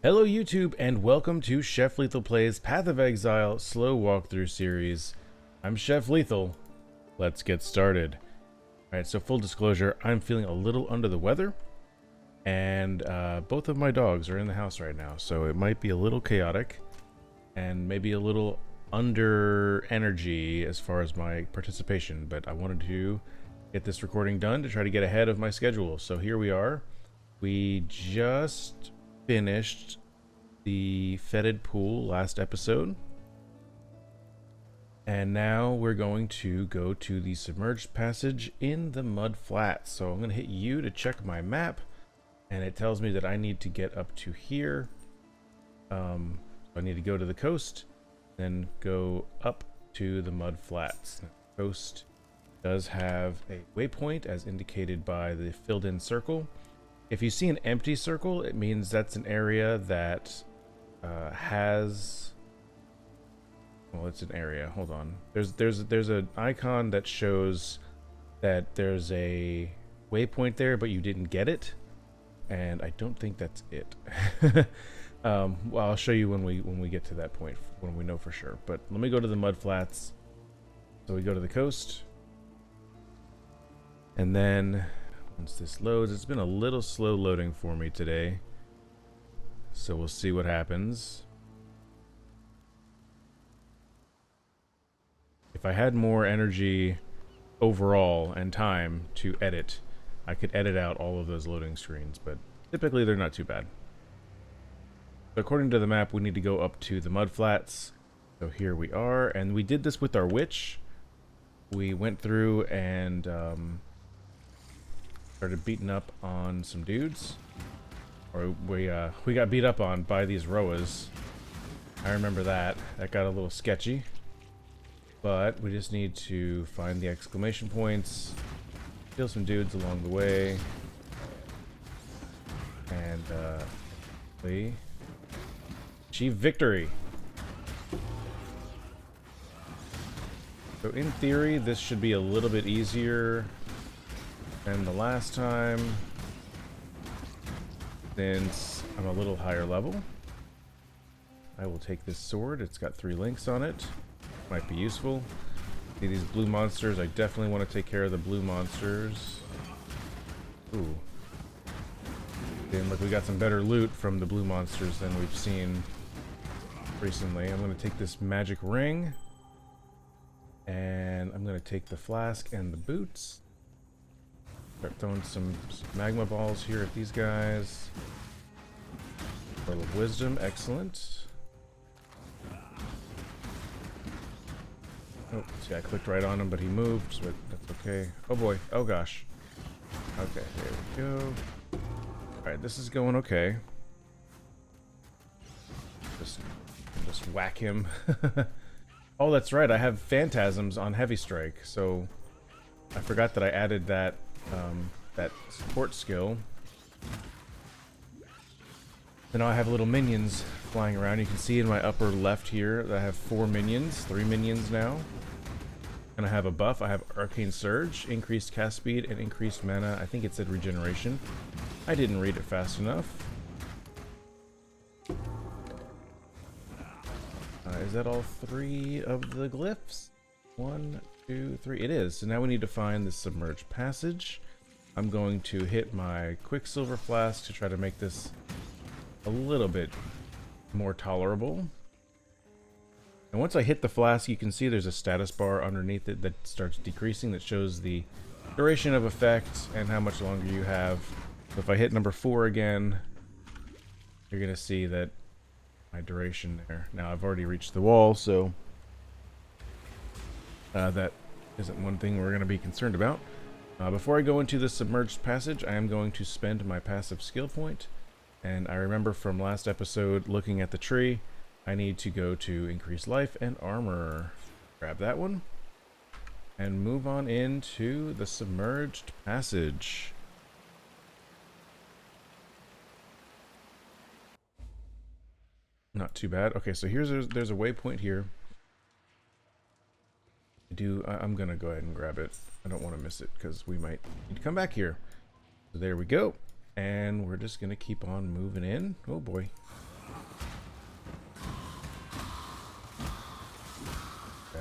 Hello YouTube and welcome to Chef Lethal Plays Path of Exile slow walkthrough series. I'm Chef Lethal. Let's get started. Alright, so full disclosure, I'm feeling a little under the weather and both of my dogs are in the house right now, so it might be a little chaotic and maybe a little under energy as far as my participation, but I wanted to get this recording done to try to get ahead of my schedule. So here we are. We just finished the fetid pool last episode, and now we're going to go to the submerged passage in the mud flats. So I'm going to hit U to check my map, and it tells me that I need to get up to here. So I need to go to the coast, then go up to the mud flats. The coast does have a waypoint as indicated by the filled in circle. If you see an empty circle, it means that's an area that has, well, it's an area. Hold on. There's an icon that shows that there's a waypoint there, but you didn't get it, and I don't think that's it. Well, I'll show you when we get to that point, when we know for sure. But let me go to the mud flats. So we go to the coast, and then once this loads, it's been a little slow loading for me today, so we'll see what happens. If I had more energy overall and time to edit, I could edit out all of those loading screens, but typically they're not too bad. So according to the map, we need to go up to the mud flats. So here we are, and we did this with our witch. We went through and started beating up on some dudes, or we got beat up on by these Roas. I remember that got a little sketchy, but we just need to find the exclamation points, kill some dudes along the way, and we achieve victory. So in theory, this should be a little bit easier than the last time, since I'm a little higher level. I will take this sword. It's got 3 links on it. Might be useful. See these blue monsters? I definitely want to take care of the blue monsters. Ooh. And look, we got some better loot from the blue monsters than we've seen recently. I'm going to take this magic ring, and I'm going to take the flask and the boots. Start throwing some magma balls here at these guys. Pearl of Wisdom, excellent. Oh, see, I clicked right on him, but he moved, but that's okay. Oh boy, oh gosh. Okay, there we go. Alright, this is going okay. Just whack him. Oh, that's right, I have phantasms on Heavy Strike, so I forgot that I added that that support skill. So now I have little minions flying around. You can see in my upper left here that I have 4 minions, 3 minions now. And I have a buff. I have Arcane Surge, increased cast speed, and increased mana. I think it said regeneration. I didn't read it fast enough. Is that all 3 of the glyphs? 1, 2, 3. It is. So now we need to find the submerged passage. I'm going to hit my Quicksilver Flask to try to make this a little bit more tolerable. And once I hit the flask, you can see there's a status bar underneath it that starts decreasing, that shows the duration of effect and how much longer you have. So if I hit number 4 again, you're going to see that my duration there. Now I've already reached the wall, so that isn't one thing we're going to be concerned about. Before I go into the submerged passage, I am going to spend my passive skill point. And I remember from last episode, looking at the tree, I need to go to increase life and armor. Grab that one. And move on into the submerged passage. Not too bad. Okay, so there's a waypoint here. I'm gonna go ahead and grab it. I don't want to miss it because we might need to come back here. So there we go. And we're just gonna keep on moving in. Oh boy.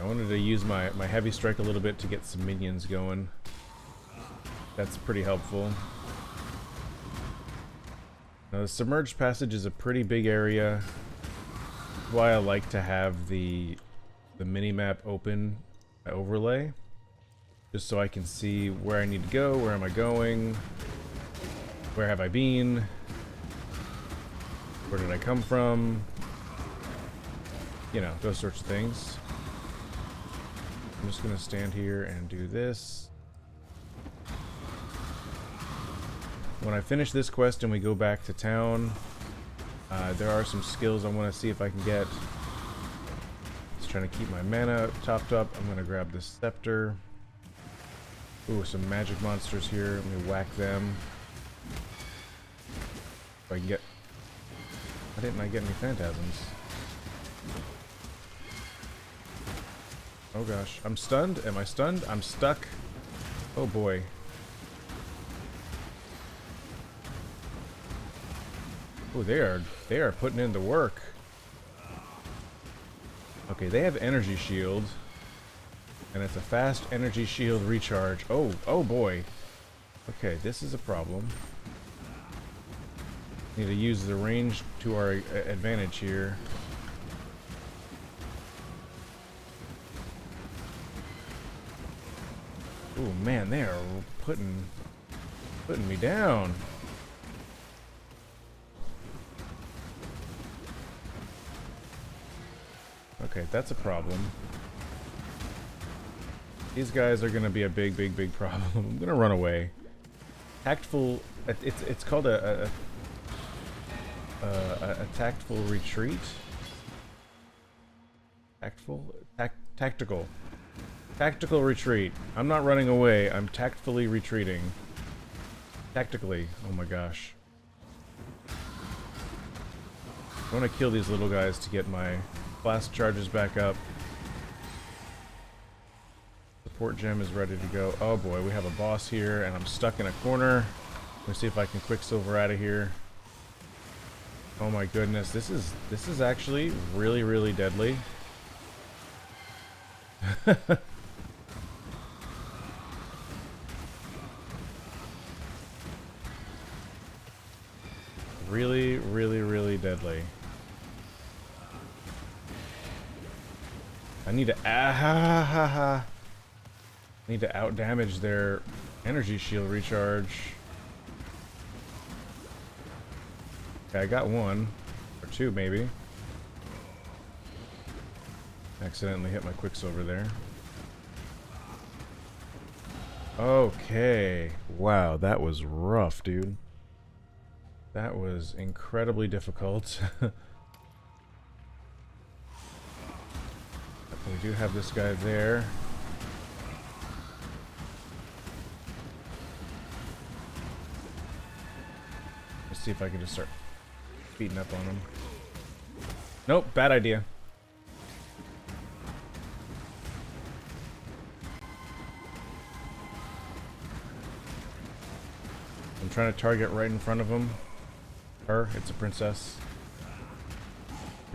I wanted to use my heavy strike a little bit to get some minions going. That's pretty helpful. Now the submerged passage is a pretty big area. That's why I like to have the mini-map open overlay. Just so I can see where I need to go, where am I going, where have I been, where did I come from, you know, those sorts of things. I'm just gonna stand here and do this. When I finish this quest and we go back to town, there are some skills I want to see if I can get. Just trying to keep my mana topped up. I'm gonna grab this scepter. Ooh, some magic monsters here. Let me whack them. If I can get... Why didn't I get any phantasms? Oh gosh. I'm stunned? Am I stunned? I'm stuck. Oh boy. Oh, they are putting in the work. Okay, they have energy shield. And it's a fast energy shield recharge. Oh boy. Okay, this is a problem. Need to use the range to our advantage here. Oh man, they are putting me down. Okay, that's a problem. These guys are gonna be a big problem. I'm gonna run away. Tactful. It's called a tactful retreat. Tactical retreat. I'm not running away. I'm tactfully retreating. Tactically. Oh my gosh. I want to kill these little guys to get my blast charges back up. Support gem is ready to go. Oh boy, we have a boss here, and I'm stuck in a corner. Let me see if I can Quicksilver out of here. Oh my goodness, this is actually really deadly. really deadly. I need to need to out damage their energy shield recharge. Okay, I got one or two maybe. Accidentally hit my Quicksilver there. Okay. Wow, that was rough, dude. That was incredibly difficult. We do have this guy there. Let's see if I can just start beating up on him. Nope, bad idea. I'm trying to target right in front of him. Her, it's a princess.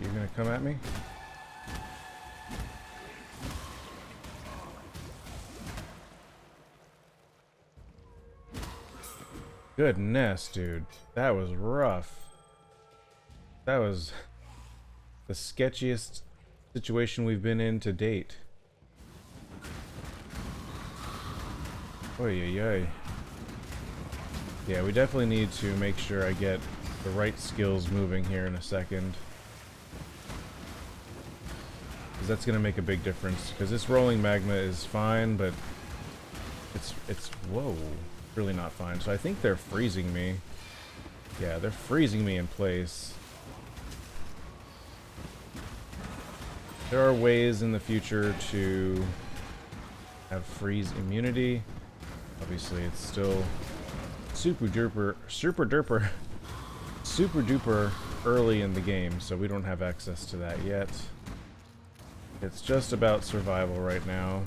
You're gonna come at me? Goodness, dude. That was rough. That was the sketchiest situation we've been in to date. Oy, oy, oy. Yeah, we definitely need to make sure I get the right skills moving here in a second. Because that's going to make a big difference. Because this rolling magma is fine, but it's whoa, really not fine. So I think they're freezing me. Yeah, they're freezing me in place. There are ways in the future to have freeze immunity. Obviously, it's still super duper early in the game, so we don't have access to that yet. It's just about survival right now.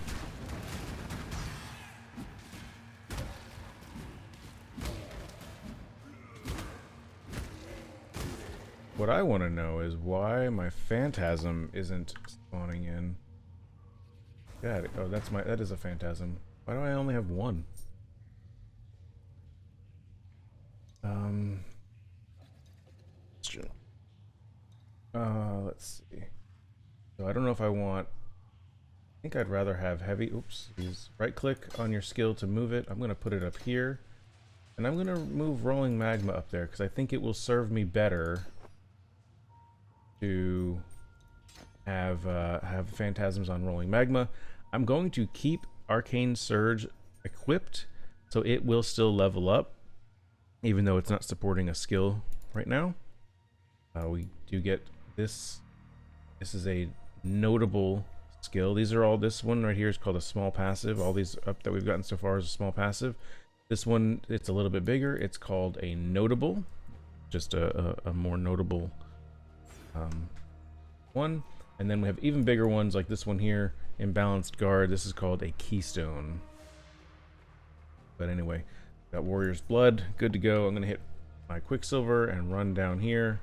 What I want to know is why my phantasm isn't spawning in. Got it. Oh, that is a phantasm. Why do I only have one? Um, let's see. So I don't know if I want. I think I'd rather have heavy. Oops. Use right click on your skill to move it. I'm gonna put it up here, and I'm gonna move rolling magma up there because I think it will serve me better to have phantasms on rolling magma. I'm going to keep arcane surge equipped, so it will still level up, even though it's not supporting a skill right now. We do get this. This is a notable skill. These are all. This one right here is called a small passive. All these up that we've gotten so far is a small passive. This one, it's a little bit bigger. It's called a notable, just a more notable one. And then we have even bigger ones like this one here, imbalanced guard. This is called a keystone. But anyway, got warrior's blood, good to go. I'm gonna hit my quicksilver and run down here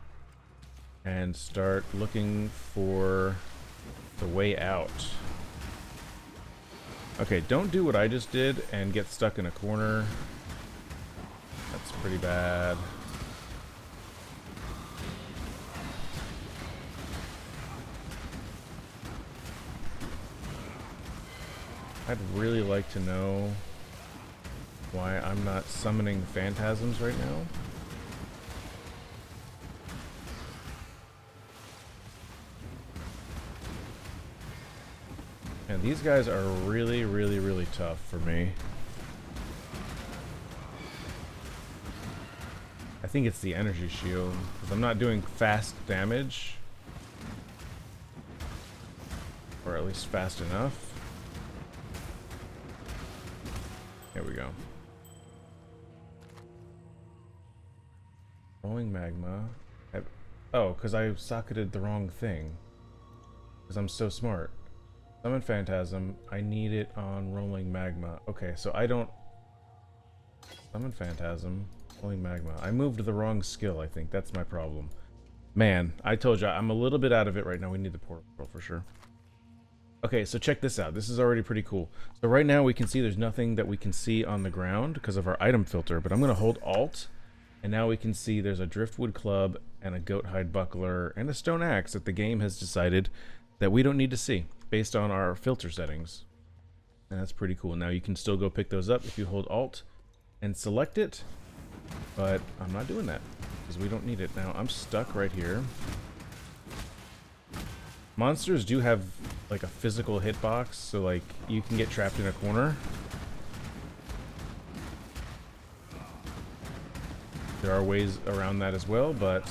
and start looking for the way out. Okay, don't do what I just did and get stuck in a corner. That's pretty bad. I'd really like to know why I'm not summoning phantasms right now. And these guys are really, really, really tough for me. I think it's the energy shield, because I'm not doing fast damage. Or at least fast enough. There we go. Rolling magma. Oh, because I socketed the wrong thing. Because I'm so smart. Summon phantasm. I need it on rolling magma. Okay, so I don't summon phantasm. Rolling magma. I moved the wrong skill, I think. That's my problem. Man, I told you, I'm a little bit out of it right now. We need the portal for sure. Okay, so check this out. This is already pretty cool. So right now we can see there's nothing that we can see on the ground because of our item filter, but I'm going to hold Alt, and now we can see there's a driftwood club and a goat hide buckler and a stone axe that the game has decided that we don't need to see based on our filter settings. And that's pretty cool. Now you can still go pick those up if you hold Alt and select it, but I'm not doing that because we don't need it. Now I'm stuck right here. Monsters do have like a physical hitbox, so like you can get trapped in a corner. There are ways around that as well, but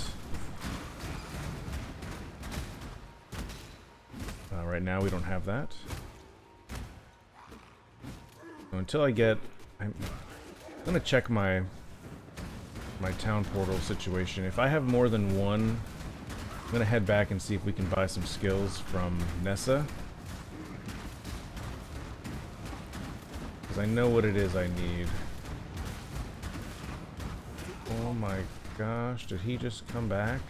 right now we don't have that. So until I get, I'm gonna check my town portal situation. If I have more than one, I'm gonna head back and see if we can buy some skills from Nessa, because I know what it is I need. Oh my gosh, did he just come back?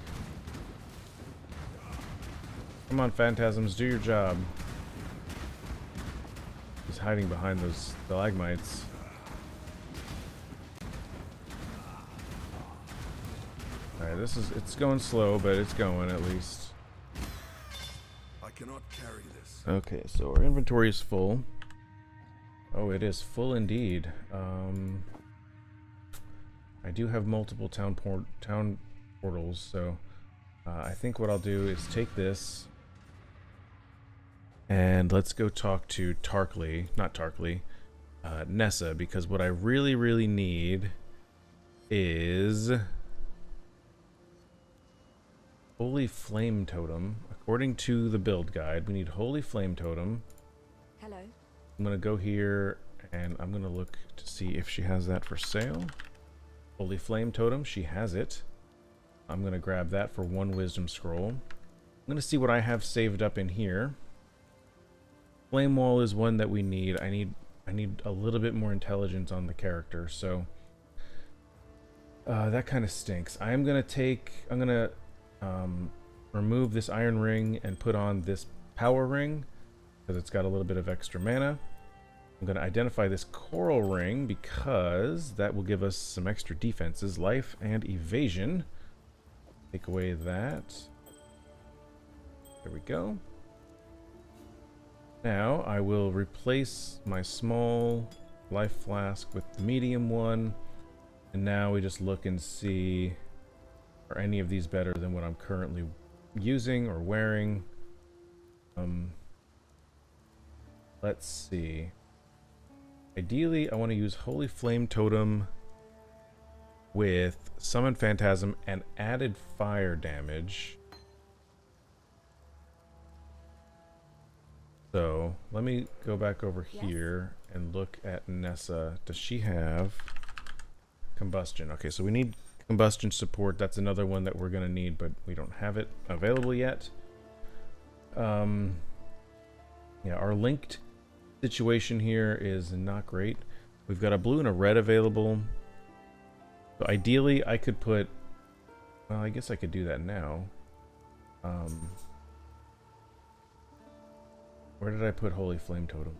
Come on, phantasms, do your job. He's hiding behind those stalagmites. Alright, it's going slow, but it's going at least. I cannot carry this. Okay, so our inventory is full. Oh, it is full indeed. I do have multiple town portals, so I think what I'll do is take this and let's go talk to Nessa, because what I really, really need is Holy Flame Totem. According to the build guide, we need Holy Flame Totem. Hello. I'm gonna go here and I'm gonna look to see if she has that for sale. Holy Flame Totem, she has it. I'm gonna grab that for 1 wisdom scroll. I'm gonna see what I have saved up in here. Flame Wall is one that we need. I need a little bit more intelligence on the character, so that kind of stinks. I'm gonna remove this iron ring and put on this power ring. because it's got a little bit of extra mana. I'm going to identify this coral ring because that will give us some extra defenses, life and evasion. Take away that. There we go. Now I will replace my small life flask with the medium one. And now we just look and see, are any of these better than what I'm currently using or wearing? Let's see. Ideally, I want to use Holy Flame Totem with Summon Phantasm and added fire damage. So let me go back over here and look at Nessa. Does she have combustion? Okay, so we need combustion support. That's another one that we're going to need, but we don't have it available yet. Yeah, our linked situation here is not great. We've got a blue and a red available. So ideally, I could put... Well, I guess I could do that now. Where did I put Holy Flame Totem?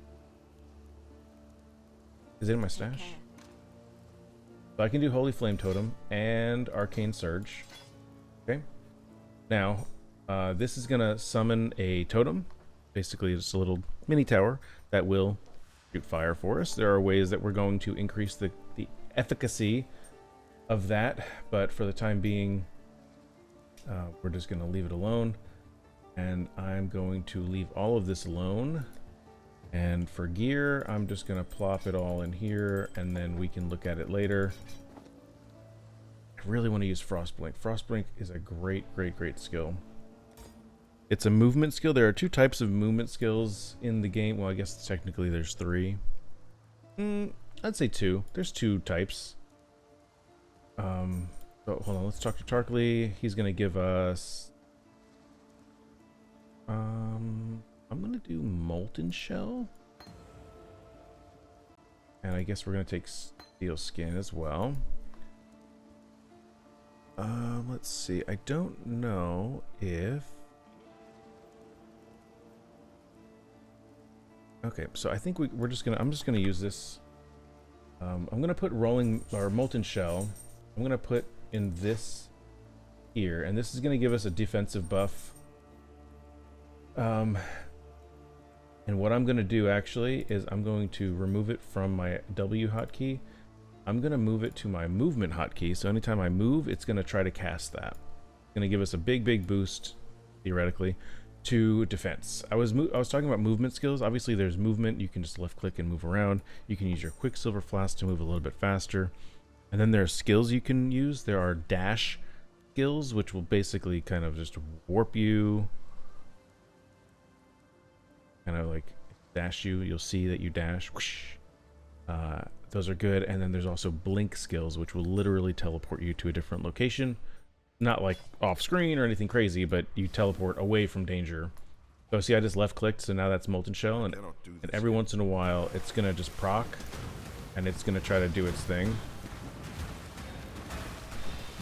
Is it in my stash? So I can do Holy Flame Totem and Arcane Surge. Okay. Now, this is going to summon a totem. Basically, it's a little mini tower that will shoot fire for us. There are ways that we're going to increase the efficacy of that, but for the time being, we're just going to leave it alone. And I'm going to leave all of this alone. And for gear, I'm just going to plop it all in here, and then we can look at it later. I really want to use Frostblink. Frostblink is a great skill. It's a movement skill. There are two types of movement skills in the game. Well, I guess technically there's three. I'd say two. There's two types. So hold on, let's talk to Tarkly. He's going to give us... I'm gonna do Molten Shell, and I guess we're gonna take Steel Skin as well. Let's see. I don't know if... Okay, so I think we're just gonna... I'm just gonna use this. I'm gonna put Rolling or Molten Shell. I'm gonna put in this here, and this is gonna give us a defensive buff. And what I'm going to do actually is I'm going to remove it from my W hotkey. I'm going to move it to my movement hotkey. So anytime I move, it's going to try to cast that. It's going to give us a big boost, theoretically, to defense. I was talking about movement skills. Obviously, there's movement. You can just left click and move around. You can use your Quicksilver Flask to move a little bit faster. And then there are skills you can use. There are dash skills, which will basically kind of just warp you. Kind of like dash you, you'll see that you dash. Whoosh. Those are good. And then there's also blink skills, which will literally teleport you to a different location. Not like off screen or anything crazy, but you teleport away from danger. So see, I just left clicked, so now that's Molten Shell, and every once in a while it's gonna just proc, and it's gonna try to do its thing.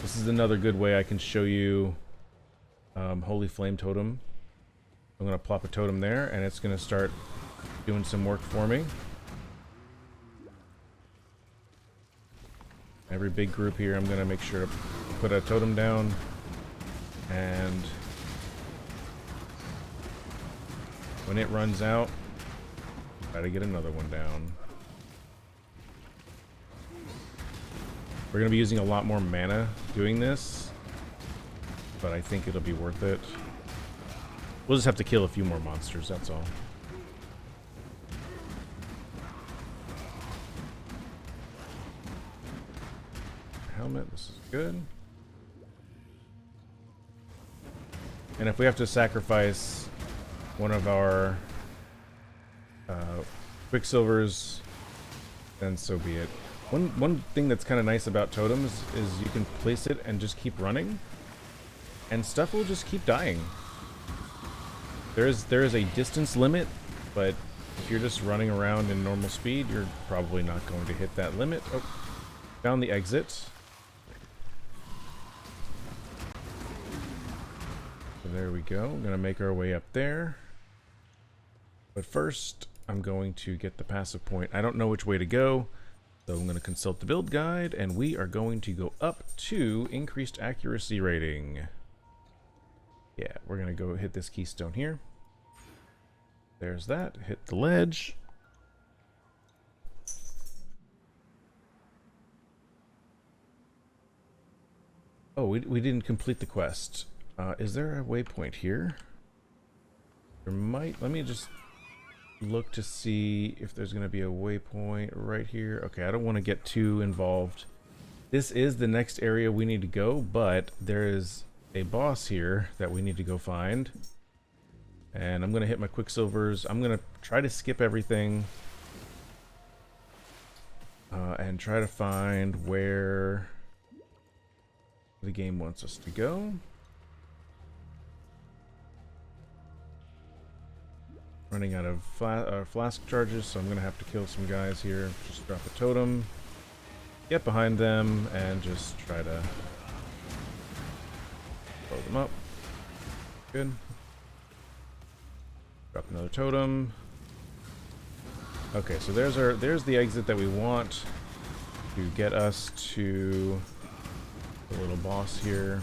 This is another good way I can show you Holy Flame Totem. I'm going to plop a totem there, and it's going to start doing some work for me. Every big group here, I'm going to make sure to put a totem down. And when it runs out, try to get another one down. We're going to be using a lot more mana doing this, but I think it'll be worth it. We'll just have to kill a few more monsters, that's all. Helmet, this is good. And if we have to sacrifice one of our Quicksilvers, then so be it. One thing that's kind of nice about totems is you can place it and just keep running, and stuff will just keep dying. There is a distance limit, but if you're just running around in normal speed, you're probably not going to hit that limit. Oh, found the exit. So there we go. We're gonna make our way up there. But first, I'm going to get the passive point. I don't know which way to go, so I'm going to consult the build guide, and we are going to go up to increased accuracy rating. Yeah, we're going to go hit this keystone here. There's that. Hit the ledge. Oh, we didn't complete the quest. Is there a waypoint here? There might. Let me just look to see if there's going to be a waypoint right here. Okay, I don't want to get too involved. This is the next area we need to go, but there is a boss here that we need to go find. And I'm going to hit my Quicksilvers. I'm going to try to skip everything. And try to find where the game wants us to go. Running out of flask charges, so I'm going to have to kill some guys here. Just drop a totem. Get behind them and just try to blow them up. Good. Drop another totem. Okay, so there's the exit that we want to get us to the little boss here.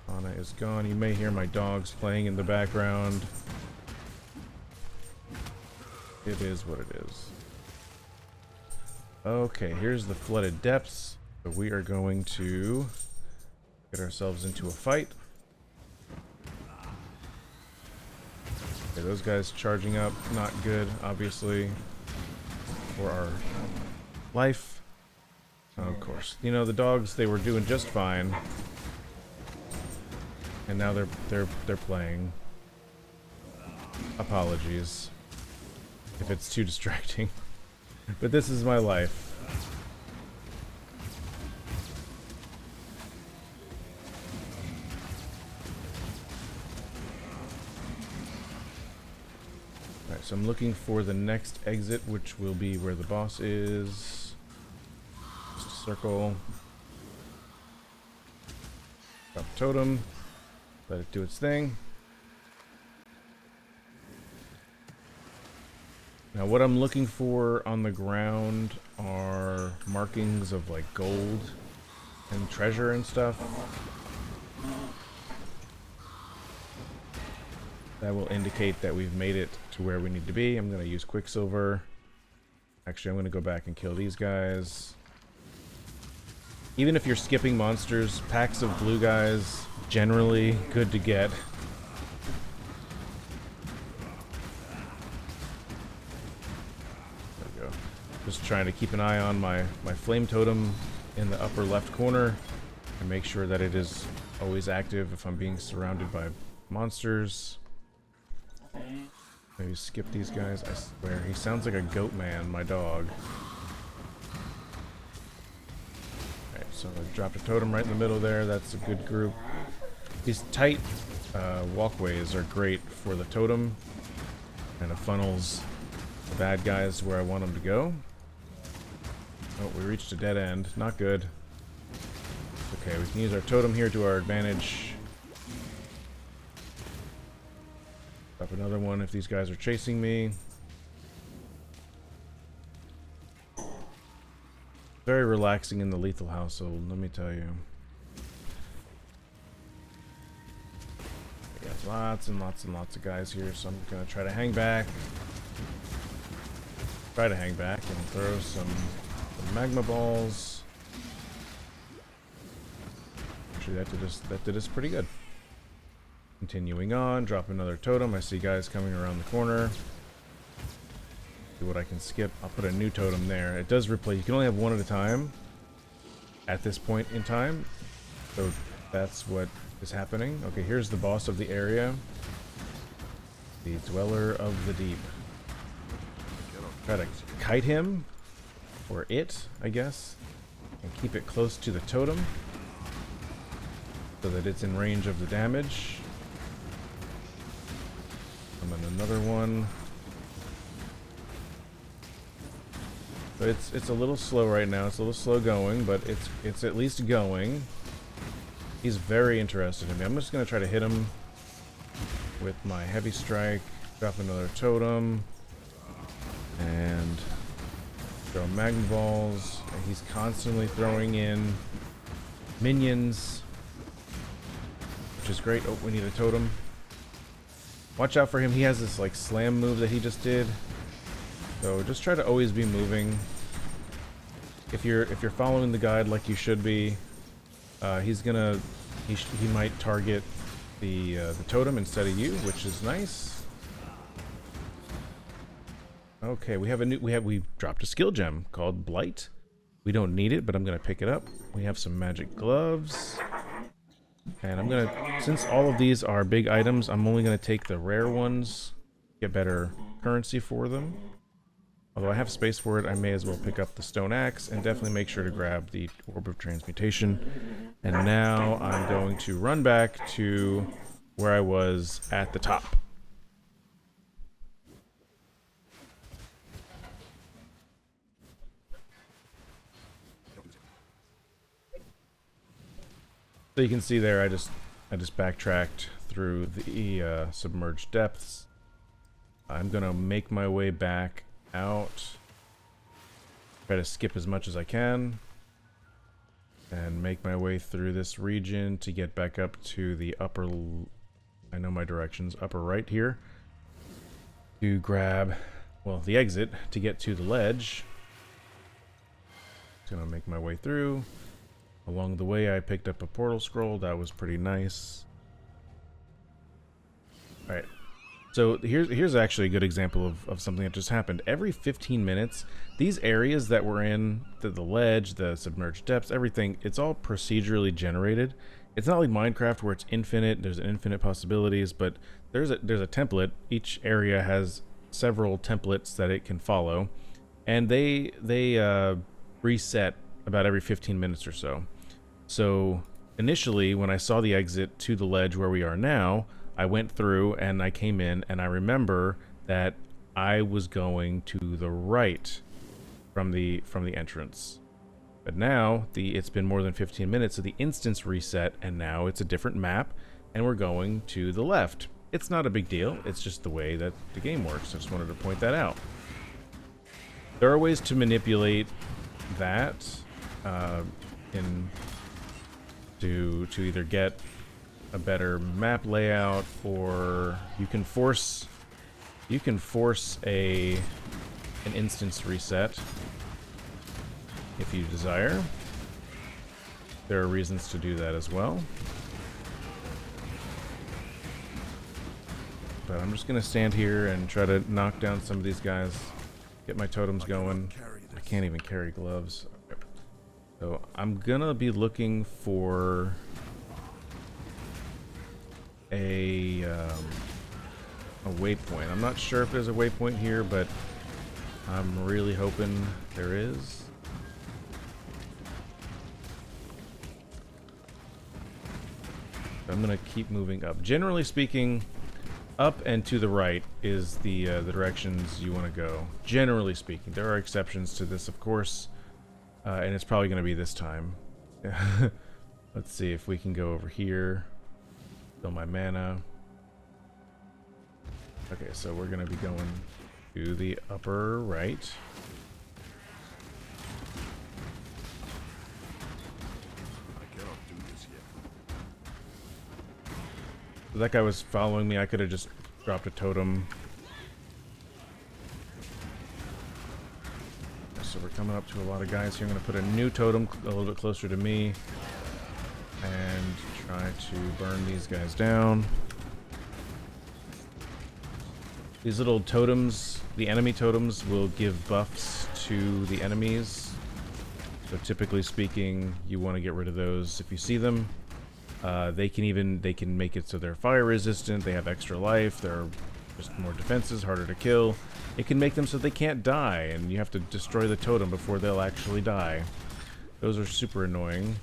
Mana is gone. You may hear my dogs playing in the background. It is what it is. Okay, here's the flooded depths. So we are going to get ourselves into a fight. Okay, those guys charging up, not good, obviously, for our life. Of course, you know, the dogs, they were doing just fine, and now they're playing. Apologies if it's too distracting, but this is my life. So I'm looking for the next exit, which will be where the boss is. Just a circle. Drop a totem. Let it do its thing. Now what I'm looking for on the ground are markings of like gold and treasure and stuff. That will indicate that we've made it to where we need to be. I'm going to use Quicksilver. Actually, I'm going to go back and kill these guys. Even if you're skipping monsters, packs of blue guys, generally good to get. There we go. Just trying to keep an eye on my flame totem in the upper left corner and make sure that it is always active if I'm being surrounded by monsters. Maybe skip these guys. I swear, he sounds like a goat man, my dog. Alright, so I dropped a totem right in the middle there. That's a good group. These tight walkways are great for the totem. Kind of funnels the bad guys where I want them to go. Oh, we reached a dead end. Not good. Okay, we can use our totem here to our advantage. Drop another one if these guys are chasing me. Very relaxing in the lethal household, let me tell you. We got lots and lots and lots of guys here, so I'm gonna try to hang back. Try to hang back and throw some magma balls. Actually, that did us pretty good. Continuing on, drop another totem. I see guys coming around the corner. See what I can skip. I'll put a new totem there. It does replay. You can only have one at a time at this point in time. So that's what is happening. Okay, here's the boss of the area. The Dweller of the Deep. Try to kite him, or it, I guess, and keep it close to the totem so that it's in range of the damage. And then another one. But it's a little slow right now. It's a little slow going, but it's at least going. He's very interested in me. I'm just gonna try to hit him with my heavy strike. Drop another totem. And throw magma balls. And he's constantly throwing in minions, which is great. Oh, we need a totem. Watch out for him. He has this like slam move that he just did. So just try to always be moving. If you're following the guide like you should be, he might target the totem instead of you, which is nice. Okay, we dropped a skill gem called Blight. We don't need it, but I'm gonna pick it up. We have some magic gloves. And I'm gonna, since all of these are big items, I'm only gonna take the rare ones, get better currency for them. Although I have space for it, I may as well pick up the stone axe and definitely make sure to grab the orb of transmutation. And now I'm going to run back to where I was at the top. So you can see there, I just backtracked through the submerged depths. I'm gonna make my way back out. Try to skip as much as I can. And make my way through this region to get back up to the upper, I know my directions, upper right here. To grab, well, the exit to get to the ledge. Just gonna make my way through. Along the way, I picked up a portal scroll. That was pretty nice. Alright. So here's actually a good example of something that just happened. Every 15 minutes, these areas that we're in, the ledge, the submerged depths, everything, it's all procedurally generated. It's not like Minecraft where it's infinite, there's infinite possibilities, but there's a template. Each area has several templates that it can follow. And they reset about every 15 minutes or so. So initially, when I saw the exit to the ledge where we are now, I went through and I came in, and I remember that I was going to the right from the entrance. But now it's been more than 15 minutes, so the instance reset, and now it's a different map, and we're going to the left. It's not a big deal. It's just the way that the game works. I just wanted to point that out. There are ways to manipulate that to either get a better map layout, or you can force an instance reset if you desire. There are reasons to do that as well. But I'm just gonna stand here and try to knock down some of these guys, get my totems going. I can't even carry gloves. So I'm gonna be looking for a waypoint. I'm not sure if there's a waypoint here, but I'm really hoping there is. I'm gonna keep moving up. Generally speaking, up and to the right is the directions you want to go. Generally speaking, there are exceptions to this, of course. And it's probably going to be this time. Let's see if we can go over here. Fill my mana. Okay, so we're going to be going to the upper right. I cannot do this yet. So that guy was following me. I could have just dropped a totem. So we're coming up to a lot of guys here. I'm going to put a new totem a little bit closer to me and try to burn these guys down. These little totems, the enemy totems, will give buffs to the enemies. So typically speaking, you want to get rid of those if you see them. They can make it so they're fire resistant, they have extra life, they're just more defenses, harder to kill. It can make them so they can't die, and you have to destroy the totem before they'll actually die. Those are super annoying.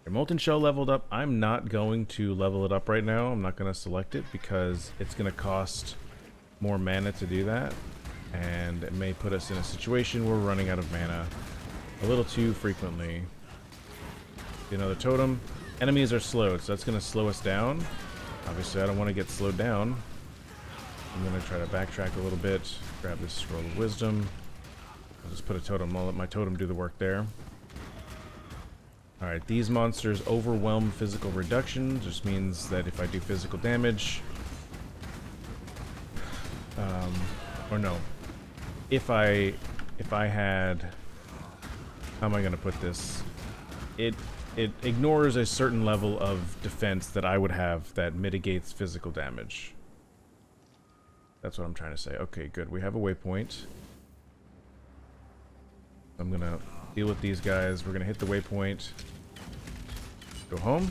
Your Molten Shell leveled up. I'm not going to level it up right now. I'm not going to select it because it's going to cost more mana to do that. and it may put us in a situation where we're running out of mana a little too frequently. Get another totem. Enemies are slowed, so that's going to slow us down. Obviously, I don't want to get slowed down. I'm going to try to backtrack a little bit. Grab this scroll of wisdom. I'll just put a totem. I'll let my totem do the work there. Alright, these monsters overwhelm physical reduction. Just means that if I do physical damage... or no. If I had... How am I going to put this? It ignores a certain level of defense that I would have that mitigates physical damage. That's what I'm trying to say. Okay, good. We have a waypoint. I'm going to deal with these guys. We're going to hit the waypoint. Go home.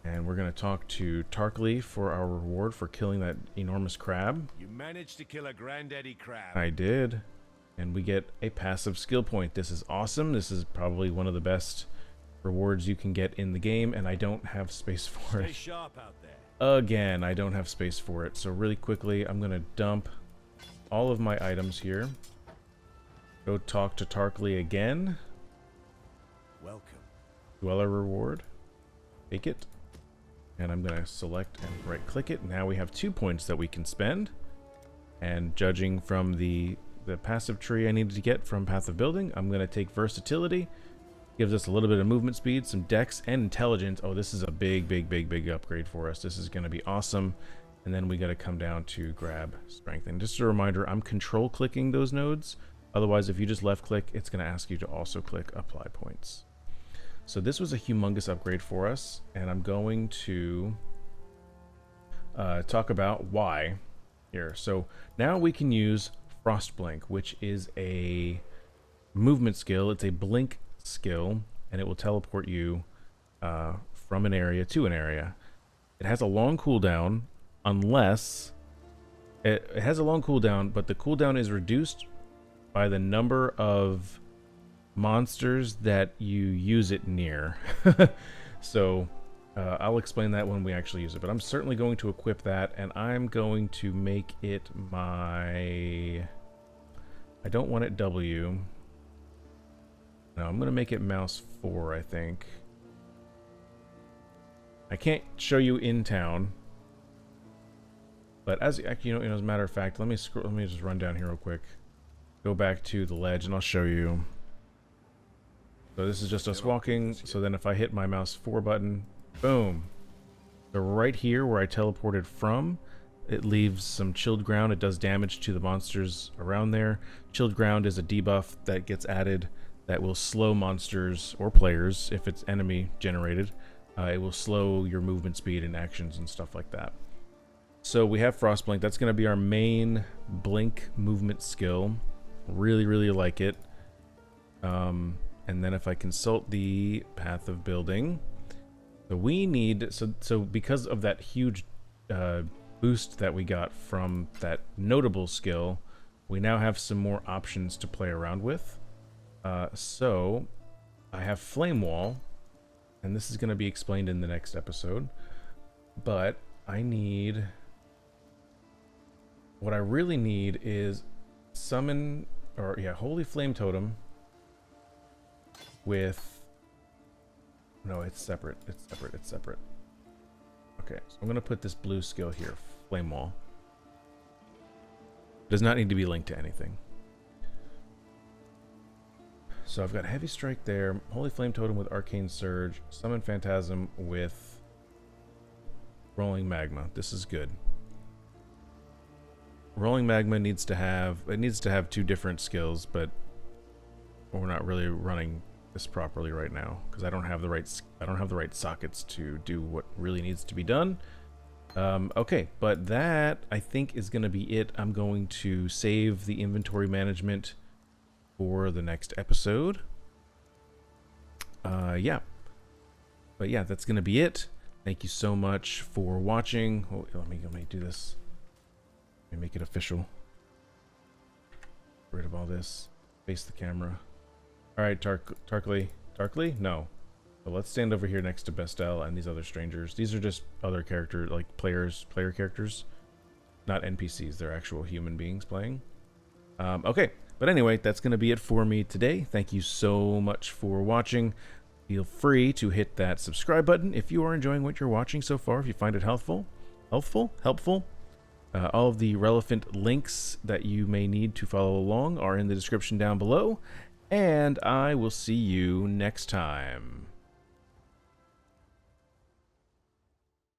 And we're going to talk to Tarkly for our reward for killing that enormous crab. You managed to kill a granddaddy crab. I did. And we get a passive skill point. This is awesome. This is probably one of the best rewards you can get in the game, and I don't have space for it. Stay sharp out there. Again, I don't have space for it. So really quickly, I'm going to dump all of my items here. Go talk to Tarkly again. Welcome. Dweller reward. Take it. And I'm going to select and right click it. Now we have 2 points that we can spend. And judging from the passive tree I needed to get from Path of Building, I'm going to take versatility. Gives us a little bit of movement speed, some dex, and intelligence. Oh, this is a big upgrade for us. This is going to be awesome. And then we got to come down to grab strength. And just a reminder, I'm control clicking those nodes. Otherwise, if you just left click, it's going to ask you to also click apply points. So this was a humongous upgrade for us. And I'm going to talk about why here. So now we can use Frost Blink, which is a movement skill. It's a blink skill, and it will teleport you from an area to an area. It has a long cooldown, unless it has a long cooldown, but the cooldown is reduced by the number of monsters that you use it near. So I'll explain that when we actually use it, but I'm certainly going to equip that, and I'm going to make it my... I don't want it W. No, I'm going to make it mouse 4, I think. I can't show you in town. But as actually, as a matter of fact, let me just run down here real quick. Go back to the ledge and I'll show you. So this is just us walking. So then if I hit my mouse 4 button, boom. So right here where I teleported from, it leaves some chilled ground. It does damage to the monsters around there. Chilled ground is a debuff that gets added that will slow monsters or players if it's enemy generated. It will slow your movement speed and actions and stuff like that. So we have Frost Blink. That's going to be our main blink movement skill. Really like it. And then if I consult the Path of Building, so we need so because of that huge boost that we got from that notable skill, we now have some more options to play around with. So I have Flame Wall, and this is going to be explained in the next episode, but I need... What I really need is summon, or yeah, Holy Flame Totem with... No, it's separate. It's separate. Okay, so I'm going to put this blue skill here, Flame Wall. It does not need to be linked to anything. So I've got Heavy Strike there, Holy Flame Totem with Arcane Surge, Summon Phantasm with Rolling Magma. This is good. Rolling Magma needs to have 2 different skills, but we're not really running this properly right now because I don't have the right sockets to do what really needs to be done. Okay, but that I think is going to be it. I'm going to save the inventory management for the next episode. Yeah. But yeah, that's going to be it. Thank you so much for watching. Oh, let me do this. Let me make it official. Get rid of all this. Face the camera. Alright, Tarkly. Tarkly? No. So let's stand over here next to Bestel and these other strangers. These are just other player characters. not NPCs, they're actual human beings playing. Okay, but anyway, that's going to be it for me today. Thank you so much for watching. Feel free to hit that subscribe button if you are enjoying what you're watching so far, if you find it helpful. All of the relevant links that you may need to follow along are in the description down below, and I will see you next time.